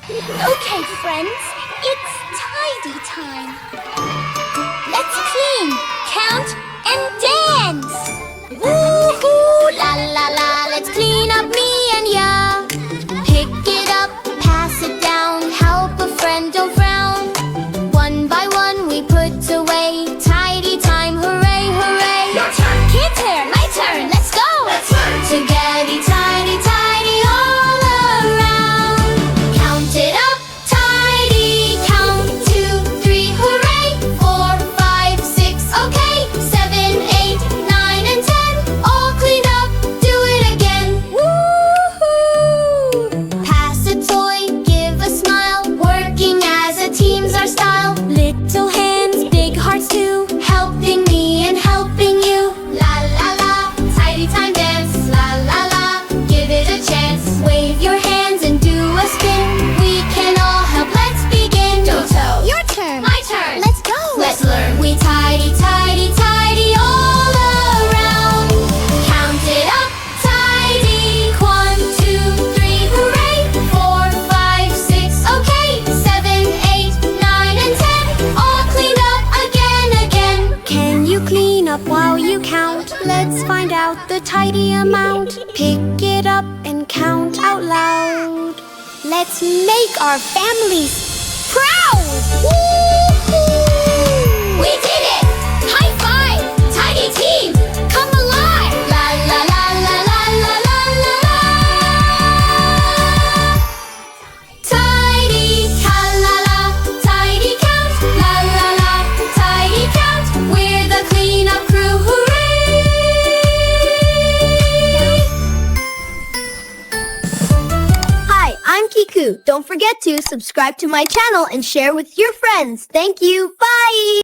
Okay, friends, it's tidy time. Let's clean, count, and dance. Woohoo! La la la, let's clean up me and ya. Pick it up, pass it down, help a friend, don't frown. One by one we put away. Tidy time, hooray, hooray. Your turn. Kid's turn, my turn, let's go. Let's learn. Together, tidy, tidy all around. Count it up, tidy. Count 2, 3, hooray. 4, 5, 6, okay. 7, 8, 9, and 10. All cleaned up, do it again. Woohoo! Pass a toy, give a smile. Working as a team's our style. Little hands, big hearts too. Helping me and helping you. La la la, tidy time dance. La la la, give it a chance. Wave your hands and do a spin. We can all help, let's begin. Toto, your turn, my turn, let's go. Let's learn. We tidy, tidy, tidy all around. Count it up, tidy. 1, 2, 3, hooray. 4, 5, 6, okay. 7, 8, 9, and 10. All cleaned up again, again. Can you clean up while you count? Let's find out the tidy amount. Pick it up and count out loud. Let's make our families proud! Woo-hoo! We did it! High five! Tidy team! Come alive! La la la la la la la la la. Tidy, ta la la, tidy count, la la la, tidy count. We're the cleanup crew, hooray! Hi, I'm Kiku. Don't forget to subscribe to my channel and share with your friends. Thank you. Bye!